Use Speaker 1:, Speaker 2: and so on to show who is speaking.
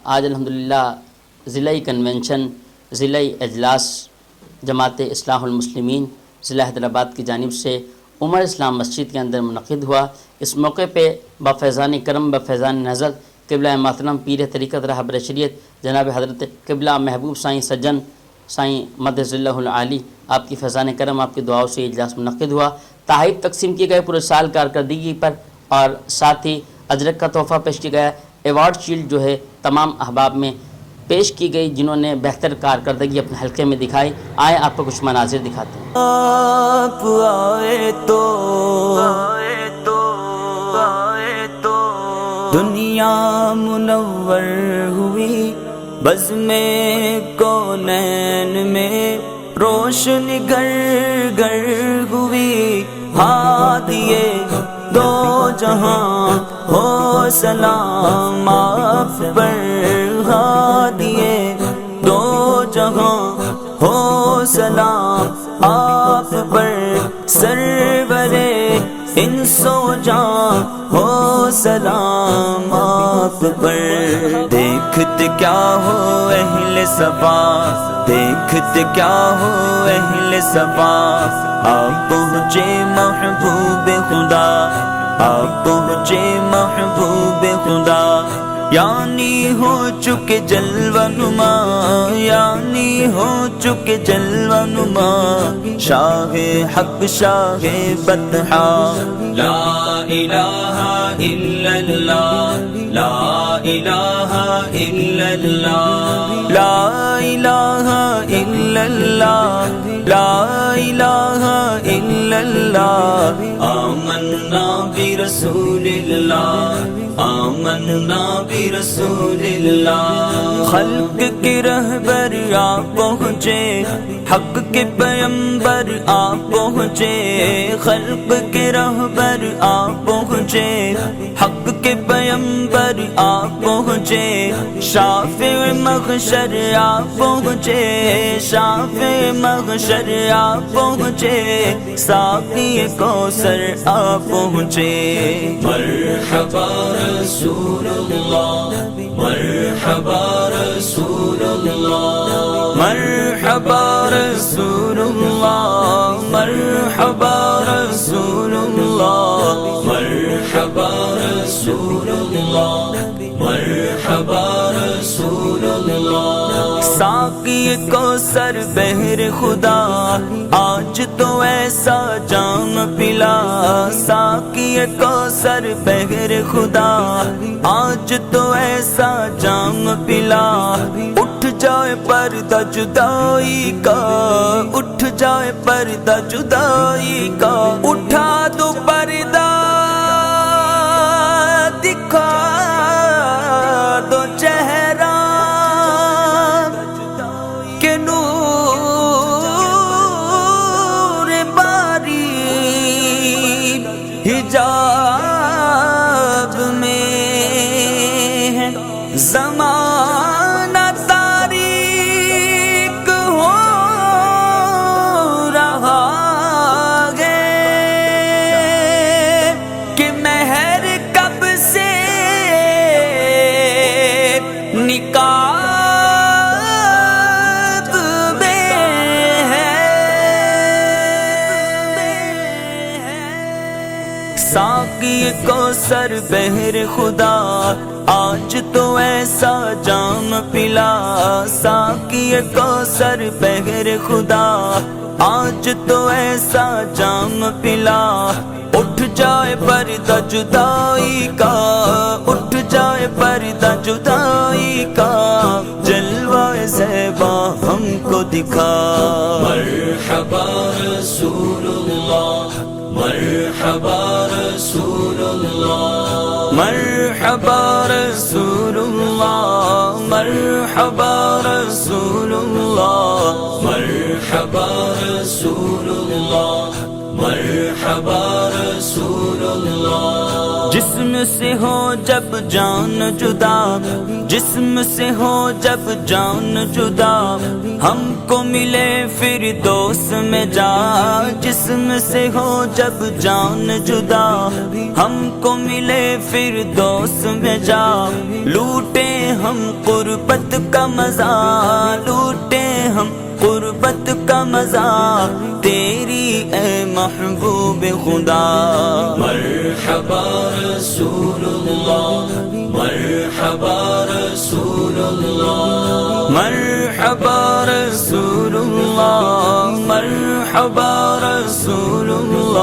Speaker 1: آج الحمدللہ ضلعی کنونشن، ضلعی اجلاس جماعت اصلاح المسلمین ضلع حیدرآباد کی جانب سے عمر اسلام مسجد کے اندر منعقد ہوا۔ اس موقع پہ بفیضان کرم بفیضان نظر قبلہ محترم پیر طریقت رہبر شریعت جناب حضرت قبلہ محبوب سائیں سجن سائیں مدظ اللہ العالی، آپ کی فیضان کرم، آپ کی دعاؤں سے اجلاس منعقد ہوا۔ تحائف تقسیم کیے گئے پورے سال کارکردگی پر، اور ساتھ ہی اجرک کا تحفہ پیش کیا گیا۔ ایوارڈ شیلڈ جو ہے تمام احباب میں پیش کی گئی جنہوں نے بہتر کارکردگی اپنے حلقے میں دکھائی۔ آئیں آپ کو کچھ مناظر دکھاتے ہیں۔
Speaker 2: آپ آئے تو دنیا منور ہوئی، بزم کونین میں روشنی گھر گھر ہوئی، ہادیے دو جہاں ہو سلام آپ پر، ہادیے دو جہاں ہو سلام آپ پر، سرورے انس و جاں ہو سلام آپ پر۔ دیکھتے کیا ہو اہل صفا، دیکھتے کیا ہو اہل صفا، آپ پہنچے محبوب خدا، آپ پہنچے محبوب خدا، یعنی ہو چکے جلوہ نما، یعنی ہو چکے جلوہ نما، شاہ حق شاہ بطحا، لا الہ الا اللہ، لا الہ الا اللہ، لا الہ الا اللہ، لا الہ الا اللہ، آمنا برسول اللہ، آمنا برسول اللہ۔ خلق کے رہبر آپ پہنچے، حق کے پیمبر آپ پہنچے، خلق کے رہبر آپ پہنچے، حق کے پیمبر آپ پہنچے، شافع محشر آپ پہنچے، شافع محشر آپ پہنچے، ساقی کوثر آپ پہنچے۔ مرحبا رسول اللہ، مرحبا رسول اللہ، مرحبا رسول اللہ، مرحبا رسول اللہ، مرحبا رسول اللہ، مرحبا رسول اللہ۔ ساقی کوثر بحر خدا، آج تو ایسا جام پلا، ساقی کوثر بحر خدا، آج تو ایسا جام پلا، اٹھ جائے پردہ جدائی کا، اٹھ جائے پردہ جدائی کا، اٹھا دو پردہ دکھا دو چہرہ کہ نور باری حجاب میں ہے، زمانہ تاریک ہو رہا ہے کہ مہر کب سے نکاح ساقی کوثر بحر خدا، آج تو ایسا جام پلا، ساقی کوثر بحر خدا، آج تو ایسا جام پلا، اٹھ جائے پردہ جدائی کا، اٹھ جائے پردہ جدائی کا، جلوہ زیبا ہم کو دکھا۔ مرحبا رسول اللہ، مرحبا رسول اللہ، مرحبا رسول اللہ، مرحبا رسول اللہ، مرحبا رسول اللہ، مرحبا رسول اللہ۔ جسم سے ہو جب جان جدا، جسم سے ہو جب جان جدا، ہم کو ملے فردوس میں جا، جسم سے ہو جب جان جدا، ہم کو ملے فردوس میں جا، لوٹے ہم قربت کا مزہ، لوٹے ہم قربت کا مزہ، تیری اے محبوب خدا۔ مرحبا رسول اللہ، مرحبا رسول اللہ، مرحبا رسول اللہ، مرحبا رسول اللہ۔